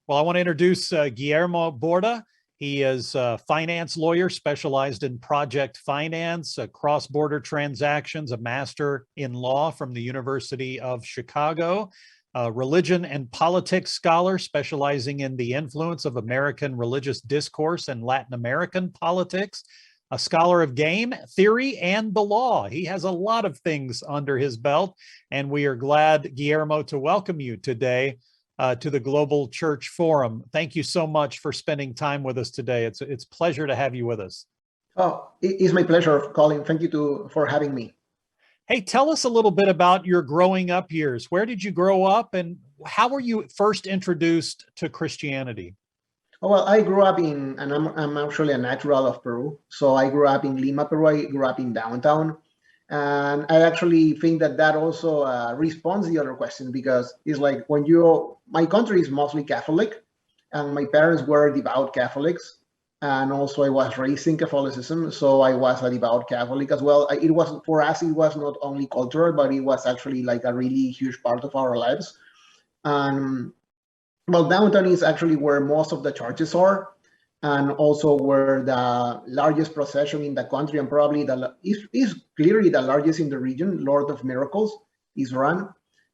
Well, I want to introduce Guillermo Borda. He is a finance lawyer specialized in project finance, cross-border transactions, a master in law from the University of Chicago, a religion and politics scholar specializing in the influence of American religious discourse and Latin American politics, a scholar of game theory and the law. He has a lot of things under his belt, and we are glad, Guillermo, to welcome you today to the Global Church Forum. Thank you so much for spending time with us today. It's a pleasure to have you with us. Oh, it's my pleasure, Colin. Thank you for having me. Hey, tell us a little bit about your growing up years. Where did you grow up, and how were you first introduced to Christianity? Oh, well, I grew up and I'm actually a natural of Peru. So I grew up in Lima, Peru. I grew up in downtown. And I actually think that also responds to the other question, because it's like my country is mostly Catholic, and my parents were devout Catholics. And also I was raised in Catholicism, so I was a devout Catholic as well. It was, for us, it was not only cultural, but it was actually like a really huge part of our lives. And well, downtown is actually where most of the churches are, and also where the largest procession in the country, and probably is clearly the largest in the region, Lord of Miracles, is run.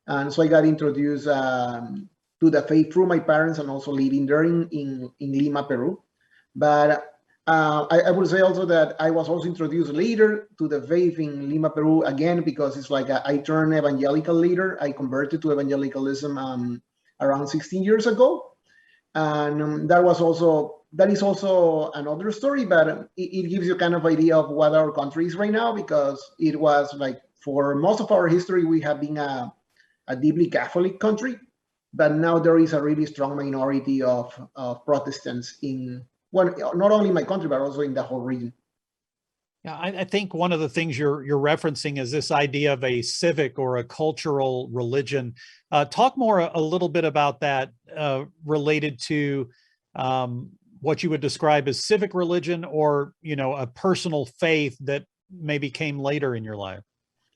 And so I got introduced to the faith through my parents, and also living there in Lima, Peru. But I would say also that I was also introduced later to the faith in Lima, Peru, again, because it's like I turned evangelical later. I converted to evangelicalism around 16 years ago. And that is also another story, but it gives you kind of idea of what our country is right now, because it was like, for most of our history, we have been a deeply Catholic country, but now there is a really strong minority of Protestants in, well, not only my country, but also in the whole region. Yeah, I think one of the things you're referencing is this idea of a civic or a cultural religion. Talk more a little bit about that related to what you would describe as civic religion, or, a personal faith that maybe came later in your life.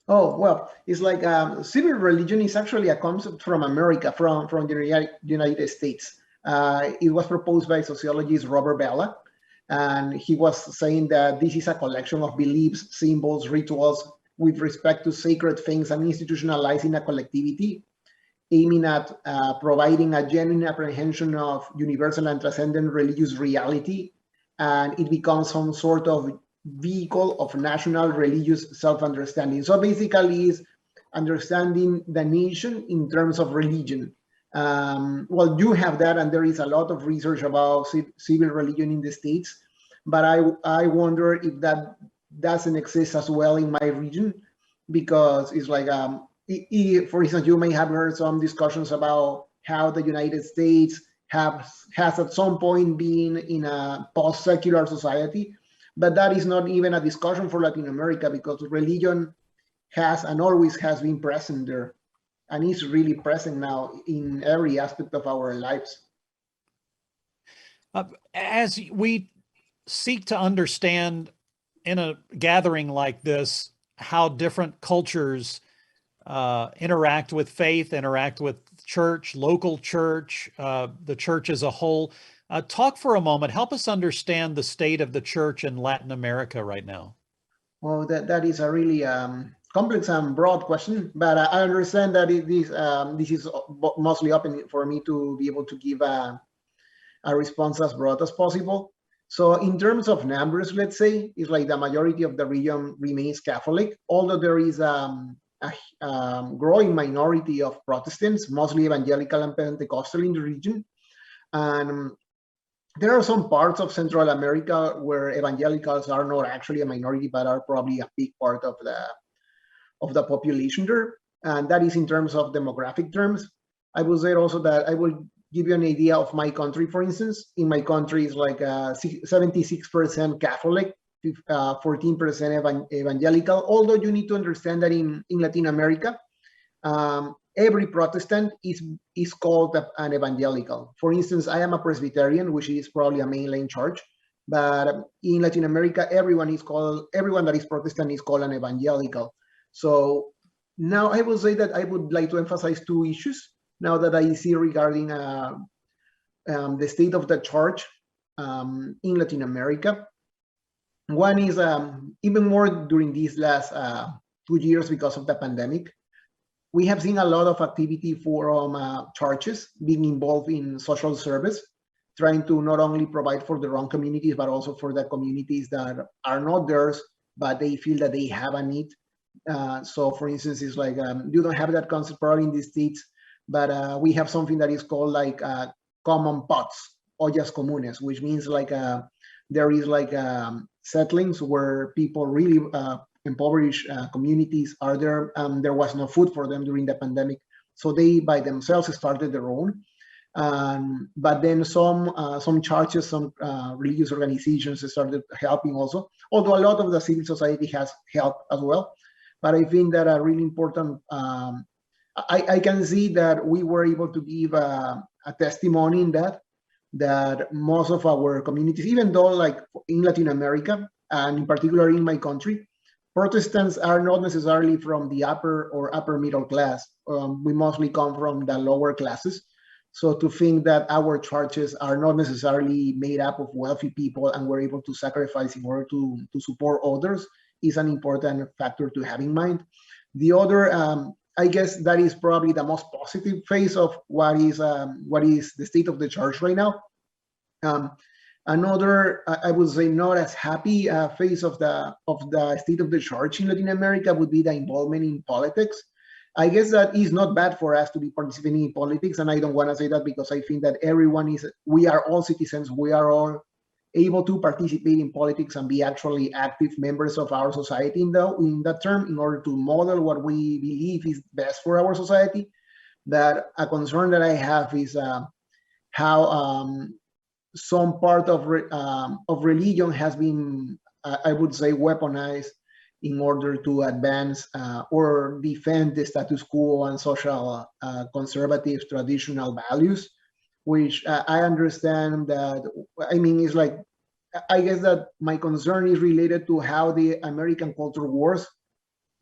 Oh, well, it's like civic religion is actually a concept from America, from the United States. It was proposed by sociologist Robert Bellah, and he was saying that this is a collection of beliefs, symbols, rituals with respect to sacred things, and institutionalizing a collectivity, aiming at providing a genuine apprehension of universal and transcendent religious reality, and it becomes some sort of vehicle of national religious self-understanding. So basically, is understanding the nation in terms of religion. Well, you have that, and there is a lot of research about civil religion in the States, but I wonder if that doesn't exist as well in my region, because it's like, for instance, you may have heard some discussions about how the United States has at some point been in a post-secular society, but that is not even a discussion for Latin America, because religion has and always has been present there, and is really present now in every aspect of our lives. As we seek to understand in a gathering like this how different cultures interact with faith, interact with church, local church, the church as a whole, talk for a moment. Help us understand the state of the church in Latin America right now. Well, that is a really complex and broad question, but I understand that this is mostly open for me to be able to give a response as broad as possible. So in terms of numbers, let's say, it's like the majority of the region remains Catholic, although there is a growing minority of Protestants, mostly evangelical and Pentecostal in the region. And there are some parts of Central America where evangelicals are not actually a minority, but are probably a big part of the population there. And that is in terms of demographic terms. I will say also that I will give you an idea of my country. For instance, in my country is like 76% Catholic, 14% evangelical, although you need to understand that in Latin America, every Protestant is called an evangelical. For instance, I am a Presbyterian, which is probably a mainline church, But in Latin America, everyone that is Protestant is called an evangelical. So now I will say that I would like to emphasize two issues now that I see regarding the state of the church in Latin America. One is even more during these last 2 years because of the pandemic. We have seen a lot of activity from churches being involved in social service, trying to not only provide for their own communities, but also for the communities that are not theirs, but they feel that they have a need. So for instance, it's like, you don't have that concept probably in the States, but we have something that is called like common pots, ollas comunes, which means like there is like settlings where people really impoverished communities are there. There was no food for them during the pandemic, so they by themselves started their own. But then some churches, some religious organizations started helping also, although a lot of the civil society has helped as well. But I think that a really important, I can see that we were able to give a testimony in that most of our communities, even though like in Latin America, and in particular in my country, Protestants are not necessarily from the upper or upper middle class. We mostly come from the lower classes. So to think that our churches are not necessarily made up of wealthy people and we're able to sacrifice in order to support others is an important factor to have in mind. The other, I guess that is probably the most positive phase of what is the state of the church right now. Another, I would say, not as happy phase of the state of the church in Latin America would be the involvement in politics. I guess that is not bad for us to be participating in politics, and I don't want to say that because I think that we are all citizens, we are all able to participate in politics and be actually active members of our society in that term, in order to model what we believe is best for our society. That a concern that I have is how some part of religion has been, I would say, weaponized in order to advance or defend the status quo and social conservative traditional values, which I understand that, I mean, it's like, I guess that my concern is related to how the American culture wars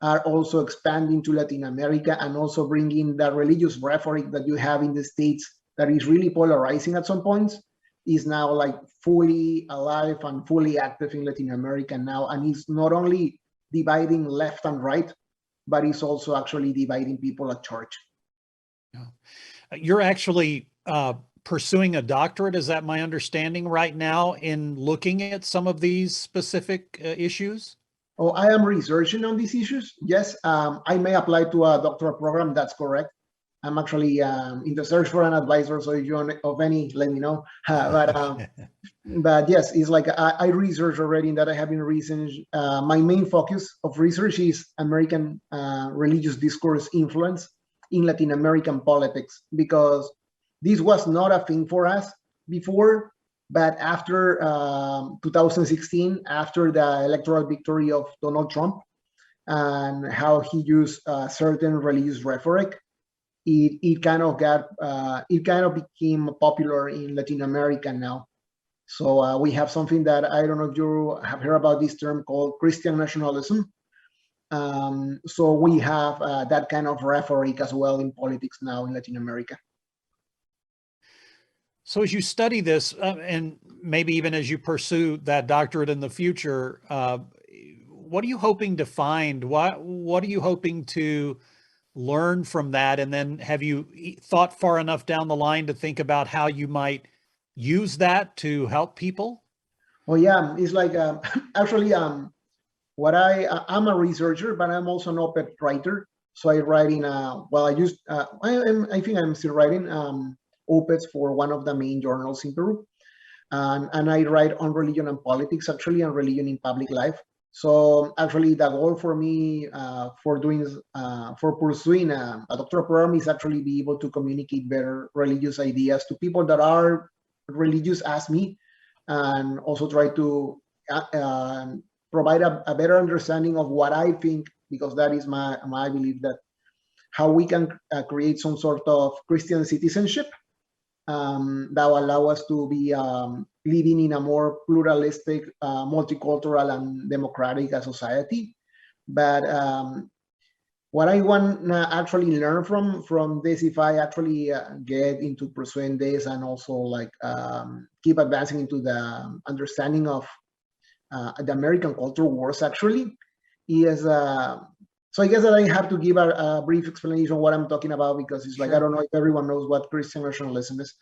are also expanding to Latin America and also bringing the religious rhetoric that you have in the States that is really polarizing at some points is now like fully alive and fully active in Latin America now. And it's not only dividing left and right, but it's also actually dividing people at church. Yeah. You're actually pursuing a doctorate, is that my understanding right now, in looking at some of these specific issues? Oh, I am researching on these issues. Yes, I may apply to a doctoral program. That's correct. I'm actually in the search for an advisor. So if you know of any, let me know. But yes, it's like I research already in that I have been research. My main focus of research is American religious discourse influence in Latin American politics, because this was not a thing for us before. But after 2016, after the electoral victory of Donald Trump and how he used certain religious rhetoric, it kind of became popular in Latin America now. So we have something that I don't know if you have heard about this term called Christian nationalism. So we have that kind of rhetoric as well in politics now in Latin America. So as you study this, and maybe even as you pursue that doctorate in the future, what are you hoping to find? What are you hoping to learn from that? And then have you thought far enough down the line to think about how you might use that to help people? Oh yeah, it's like actually what I'm a researcher, but I'm also an op-ed writer. So I write in I think I'm still writing op-eds for one of the main journals in Peru, and I write on religion and politics, actually, and religion in public life. So actually, the goal for me for pursuing a doctoral program is actually be able to communicate better religious ideas to people that are religious as me, and also try to provide a better understanding of what I think, because that is my belief, that how we can create some sort of Christian citizenship that will allow us to be living in a more pluralistic, multicultural, and democratic society. But what I want to actually learn from this, if I actually get into pursuing this and also like keep advancing into the understanding of the American culture wars, actually, is so I guess that I have to give a brief explanation of what I'm talking about, because it's like, I don't know if everyone knows what Christian nationalism is,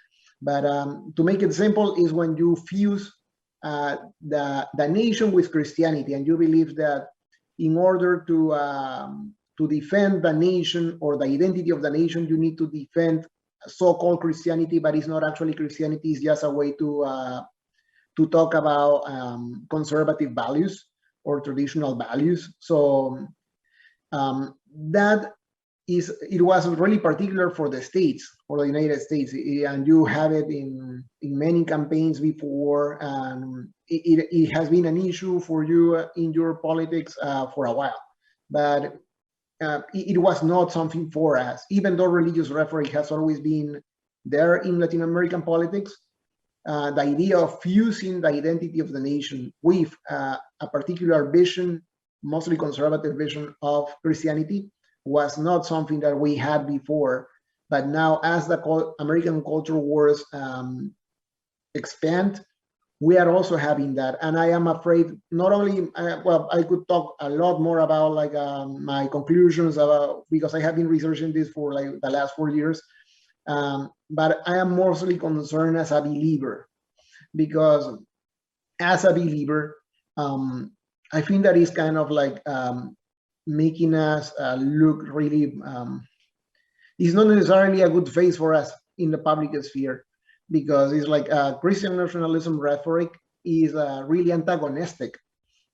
but to make it simple, is when you fuse the nation with Christianity, and you believe that in order to defend the nation or the identity of the nation, you need to defend so-called Christianity, but it's not actually Christianity. It's just a way to talk about conservative values or traditional values. So it was really particular for the States, for the United States, and you have it in many campaigns before, and it has been an issue for you in your politics for a while. But it was not something for us, even though religious rhetoric has always been there in Latin American politics. The idea of fusing the identity of the nation with a particular vision, mostly conservative vision of Christianity, was not something that we had before. But now, as the American culture wars expand, we are also having that. And I am afraid, not only, well, I could talk a lot more about like my conclusions about, because I have been researching this for like the last 4 years. But I am mostly concerned as a believer, because as a believer, I think that is kind of like making us look really, it's not necessarily a good face for us in the public sphere, because it's like Christian nationalism rhetoric is really antagonistic,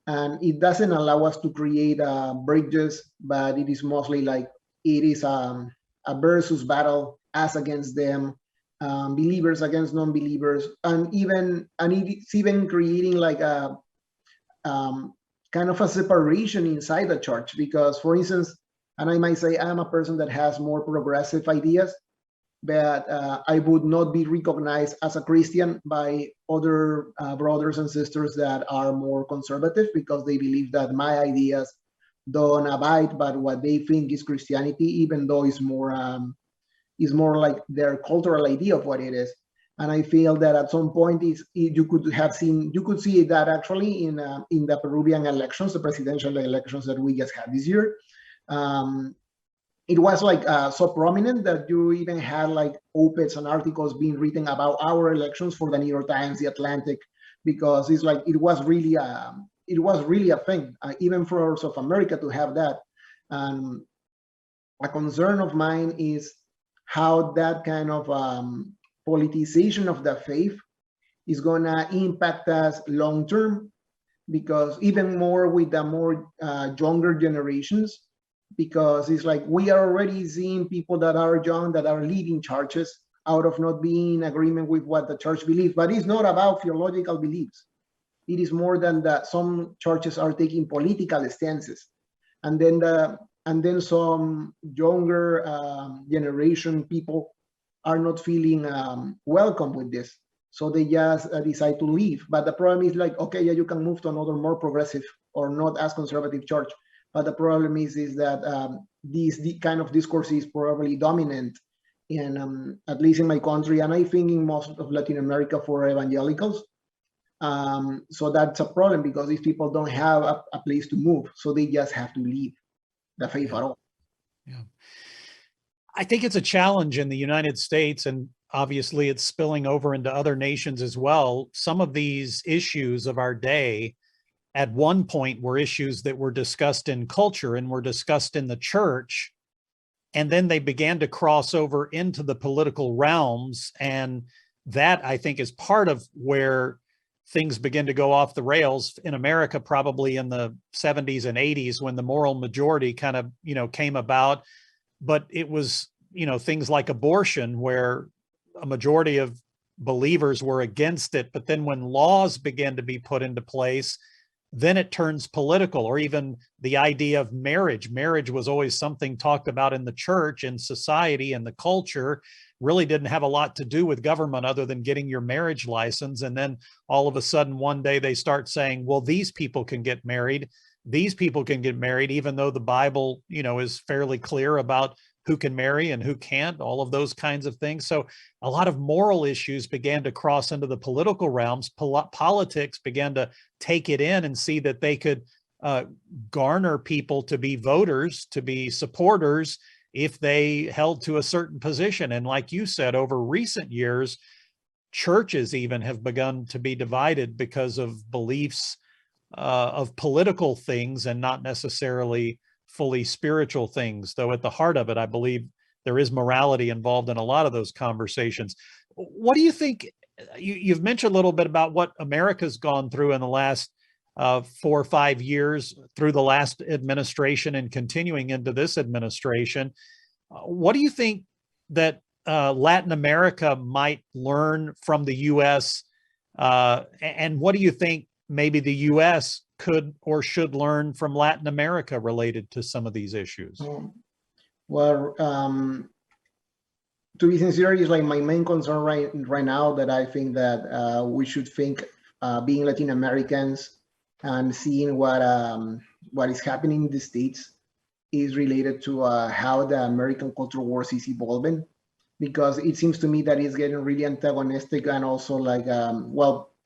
and it doesn't allow us to create bridges, but it is mostly like it is a versus battle, us against them, believers against non-believers, and it's even creating like a kind of a separation inside the church. Because, for instance, and I might say I'm a person that has more progressive ideas, but I would not be recognized as a Christian by other brothers and sisters that are more conservative, because they believe that my ideas don't abide by what they think is Christianity, even though it's more like their cultural idea of what it is. And I feel that at some point you could see that actually in the Peruvian elections, the presidential elections that we just had this year. It was like so prominent that you even had like op-eds and articles being written about our elections for the New York Times, the Atlantic, because it's like it was really a thing, even for South America to have that. A concern of mine is how that kind of politicization of the faith is going to impact us long term, because even more with the more younger generations, because it's like we are already seeing people that are young that are leaving churches out of not being in agreement with what the church believes. But it's not about theological beliefs. It is more than that. Some churches are taking political stances, and then some younger generation people are not feeling welcome with this, so they just decide to leave. But the problem is like, okay, yeah, you can move to another more progressive or not as conservative church. But the problem is that this kind of discourse is probably dominant in at least in my country, and I think in most of Latin America for evangelicals. So that's a problem, because these people don't have a place to move, so they just have to leave the faith at all. Yeah. I think it's a challenge in the United States, and obviously it's spilling over into other nations as well. Some of these issues of our day at one point were issues that were discussed in culture and were discussed in the church, and then they began to cross over into the political realms. And that, I think, is part of where things begin to go off the rails in America, probably in the 70s and 80s, when the moral majority kind of, came about. But it was, things like abortion, where a majority of believers were against it. But then when laws began to be put into place, then it turns political. Or even the idea of marriage. Marriage was always something talked about in the church, in society, and the culture. really didn't have a lot to do with government other than getting your marriage license. And then all of a sudden, one day they start saying, well, these people can get married. These people can get married, even though the Bible, is fairly clear about who can marry and who can't, all of those kinds of things. So a lot of moral issues began to cross into the political realms. Politics began to take it in and see that they could garner people to be voters, to be supporters, if they held to a certain position. And like you said, over recent years, churches even have begun to be divided because of beliefs of political things and not necessarily fully spiritual things, though at the heart of it, I believe there is morality involved in a lot of those conversations. What do you think? You've mentioned a little bit about what America's gone through in the last 4 or 5 years through the last administration and continuing into this administration. What do you think that Latin America might learn from the U.S. And what do you think maybe the U.S. could or should learn from Latin America related to some of these issues? Well, to be sincere, is like my main concern right now, that I think that we should think, being Latin Americans and seeing what is happening in the States, is related to how the American culture wars is evolving, because it seems to me that it's getting really antagonistic, and also like,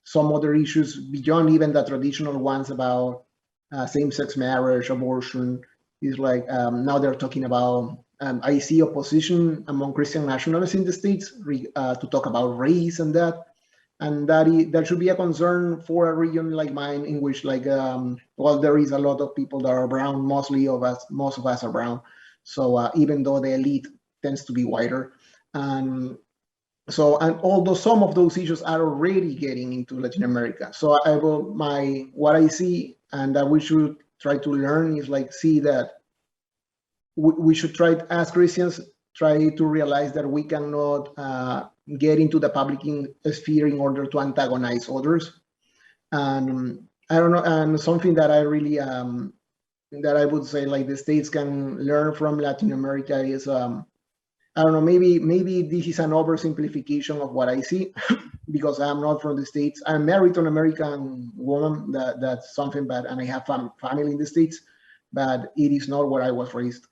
some other issues beyond even the traditional ones about same-sex marriage, abortion, is like, now they're talking about, I see opposition among Christian nationalists in the States to talk about race and that. And that should be a concern for a region like mine, in which, like, there is a lot of people that are brown. Most of us are brown. So even though the elite tends to be whiter, and although some of those issues are already getting into Latin America, so what I see and that we should try to learn is like, see that we should try, as Christians, try to realize that we cannot get into the public sphere in order to antagonize others. And I don't know, and something that I really that I would say, like, the States can learn from Latin America is, I don't know, maybe this is an oversimplification of what I see, because I'm not from the States. I'm married to an American woman, that's something, but, and I have family in the States, but it is not where I was raised.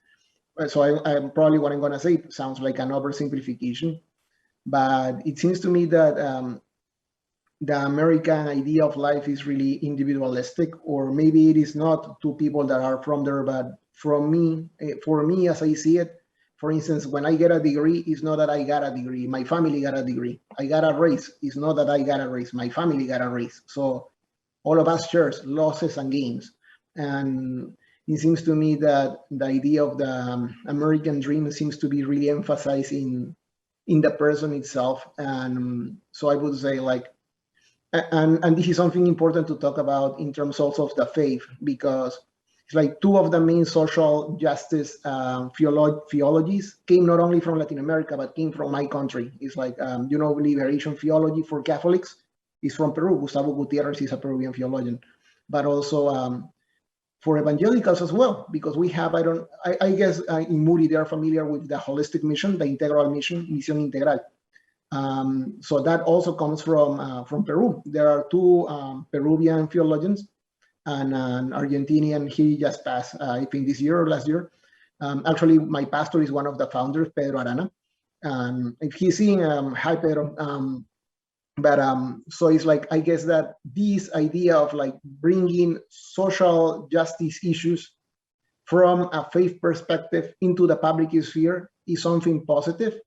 So I probably, what I'm going to say sounds like an oversimplification, but it seems to me that the American idea of life is really individualistic, or maybe it is not to people that are from there, but for me, as I see it, for instance, when I get a degree, it's not that I got a degree, my family got a degree. I got a raise, it's not that I got a raise, my family got a raise. So all of us share losses and gains. And it seems to me that the idea of the American dream seems to be really emphasizing in the person itself. And so I would say, like, and this is something important to talk about in terms also of the faith, because it's like two of the main social justice theologies came not only from Latin America, but came from my country. It's like, liberation theology for Catholics is from Peru. Gustavo Gutierrez is a Peruvian theologian, but also for evangelicals as well, because we have, I guess in Moody, they are familiar with the holistic mission, the integral mission, Misión Integral. So that also comes from Peru. There are two Peruvian theologians and an Argentinian. He just passed, I think this year or last year. Actually, my pastor is one of the founders, Pedro Arana. If he's seeing, hi Pedro. So it's like, I guess that this idea of like bringing social justice issues from a faith perspective into the public sphere is something positive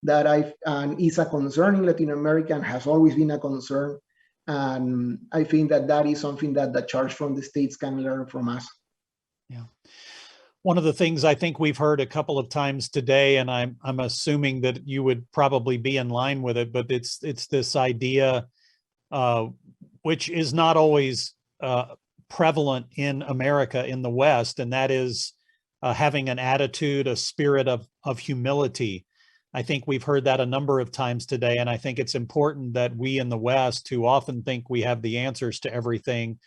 that is a concern in Latin America and has always been a concern. And I think that is something that the church from the States can learn from us. Yeah. One of the things I think we've heard a couple of times today, and I'm assuming that you would probably be in line with it, but it's this idea, which is not always prevalent in America, in the West, and that is having an attitude, a spirit of humility. I think we've heard that a number of times today, and I think it's important that we in the West, who often think we have the answers to everything,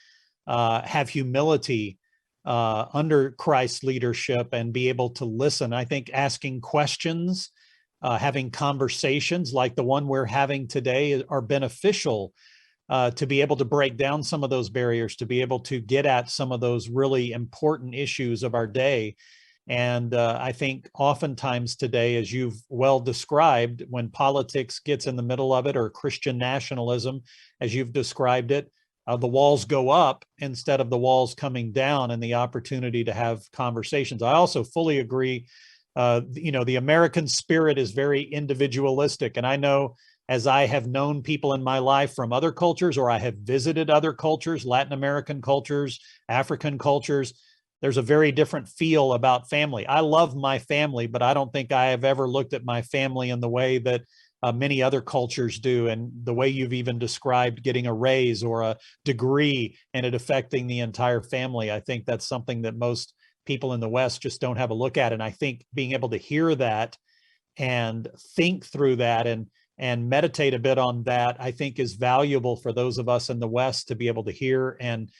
have humility under Christ's leadership and be able to listen. I think asking questions having conversations like the one we're having today are beneficial to be able to break down some of those barriers, to be able to get at some of those really important issues of our day. And I think oftentimes today, as you've well described, when politics gets in the middle of it, or Christian nationalism, as you've described it, the walls go up instead of the walls coming down, and the opportunity to have conversations. I also fully agree. The American spirit is very individualistic. And I know, as I have known people in my life from other cultures, or I have visited other cultures, Latin American cultures, African cultures, there's a very different feel about family. I love my family, but I don't think I have ever looked at my family in the way that many other cultures do. And the way you've even described getting a raise or a degree and it affecting the entire family, I think that's something that most people in the West just don't have a look at. And I think being able to hear that and think through that and meditate a bit on that, I think is valuable for those of us in the West to be able to hear and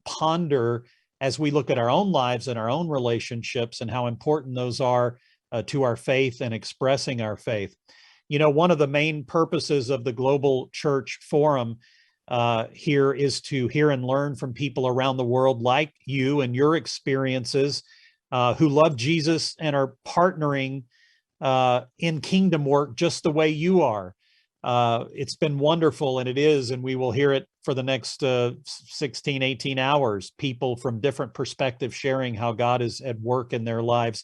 ponder as we look at our own lives and our own relationships and how important those are to our faith and expressing our faith. One of the main purposes of the Global Church Forum here is to hear and learn from people around the world like you and your experiences who love Jesus and are partnering in kingdom work just the way you are. It's been wonderful, and it is, and we will hear it for the next 16, 18 hours, people from different perspectives sharing how God is at work in their lives.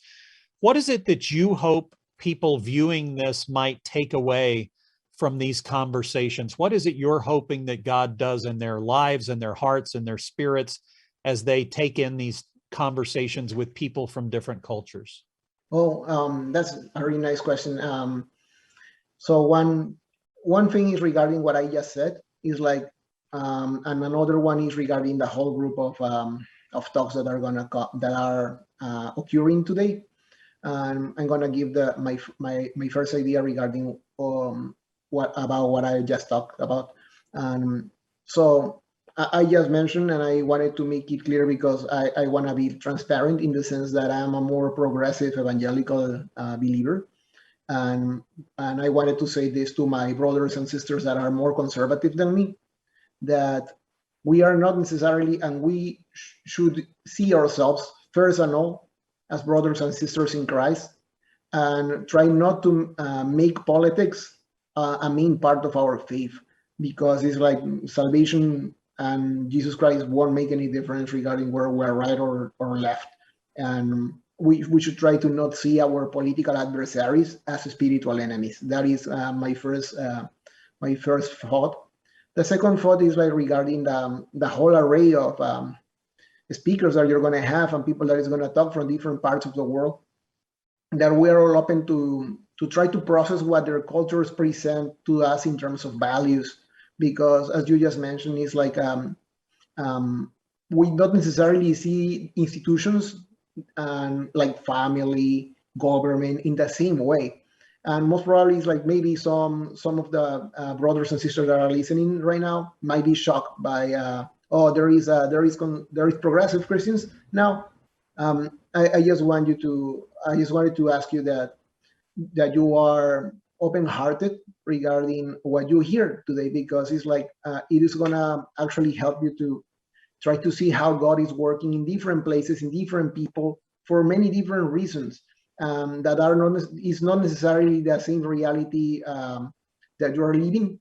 What is it that you hope people viewing this might take away from these conversations? What is it you're hoping that God does in their lives and their hearts and their spirits as they take in these conversations with people from different cultures? Oh, that's a really nice question. So one thing is regarding what I just said is like, and another one is regarding the whole group of talks that are occurring today. I'm gonna give my first idea regarding what I just talked about. So I just mentioned, and I wanted to make it clear because I want to be transparent in the sense that I'm a more progressive evangelical believer. And I wanted to say this to my brothers and sisters that are more conservative than me, that we are not necessarily, and we should see ourselves first and all as brothers and sisters in Christ, and try not to make politics a main part of our faith, because it's like salvation and Jesus Christ won't make any difference regarding where we're right or left. And we should try to not see our political adversaries as spiritual enemies. That is my first thought. The second thought is like regarding the whole array of speakers that you're going to have and people that is going to talk from different parts of the world, that we're all open to try to process what their cultures present to us in terms of values, because as you just mentioned, it's like we don't necessarily see institutions like family, government in the same way. And most probably it's like maybe some of the brothers and sisters that are listening right now might be shocked by there is progressive Christians now. I just wanted to ask you that you are open-hearted regarding what you hear today, because it's like it is gonna actually help you to try to see how God is working in different places, in different people, for many different reasons that is not necessarily the same reality that you are living.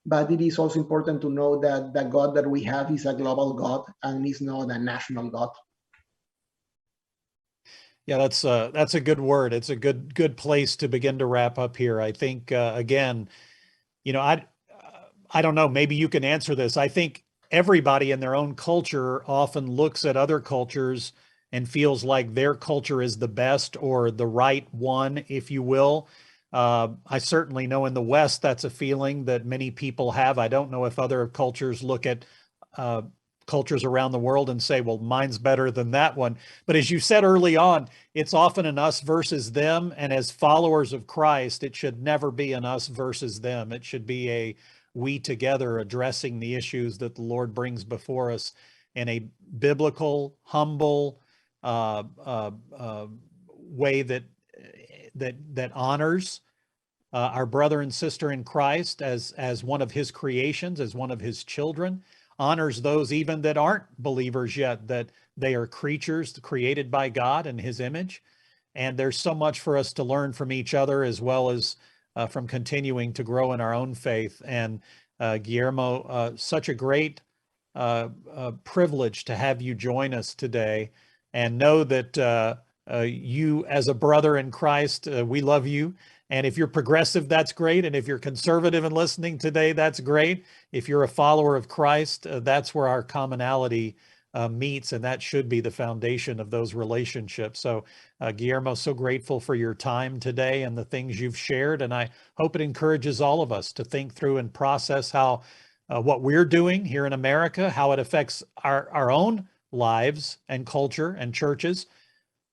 But it is also important to know that the God that we have is a global God and is not a national God. Yeah, that's a good word. It's a good place to begin to wrap up here. I think again, I don't know, maybe you can answer this. I think everybody in their own culture often looks at other cultures and feels like their culture is the best or the right one, if you will. I certainly know in the West, that's a feeling that many people have. I don't know if other cultures look at cultures around the world and say, well, mine's better than that one. But as you said early on, it's often an us versus them. And as followers of Christ, it should never be an us versus them. It should be a we together addressing the issues that the Lord brings before us in a biblical, humble way that that honors our brother and sister in Christ as one of his creations, as one of his children, honors those even that aren't believers yet, that they are creatures created by God in his image. And there's so much for us to learn from each other, as well as from continuing to grow in our own faith. And Guillermo, such a great privilege to have you join us today, and know that you, as a brother in Christ, we love you. And if you're progressive, that's great. And if you're conservative and listening today, that's great. If you're a follower of Christ, that's where our commonality meets, and that should be the foundation of those relationships. So Guillermo, so grateful for your time today and the things you've shared. And I hope it encourages all of us to think through and process how what we're doing here in America, how it affects our own lives and culture and churches.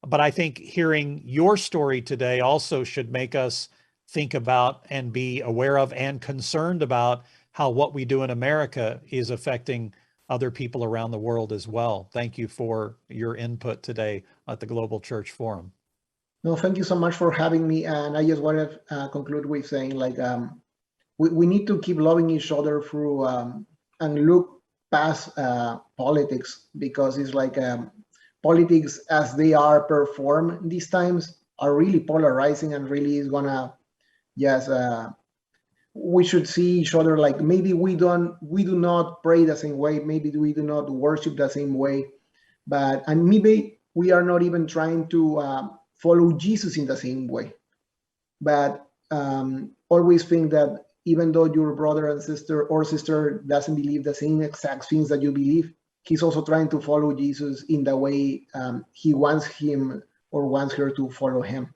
But I think hearing your story today also should make us think about and be aware of and concerned about how what we do in America is affecting other people around the world as well. Thank you for your input today at the Global Church Forum. No, thank you so much for having me. And I just want to conclude with saying, like, we need to keep loving each other through and look past politics, because it's like politics as they are performed these times are really polarizing, and really is gonna, yes, we should see each other like maybe we do not pray the same way, maybe we do not worship the same way, and maybe we are not even trying to follow Jesus in the same way. But always think that even though your brother and sister doesn't believe the same exact things that you believe, he's also trying to follow Jesus in the way he wants him or wants her to follow him.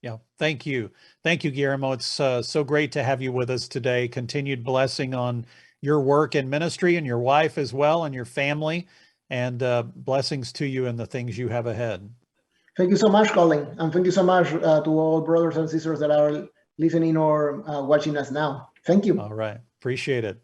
Yeah, thank you. Thank you, Guillermo. It's so great to have you with us today. Continued blessing on your work and ministry, and your wife as well, and your family, and blessings to you and the things you have ahead. Thank you so much, Colin. And thank you so much to all brothers and sisters that are listening or watching us now. Thank you. All right. Appreciate it.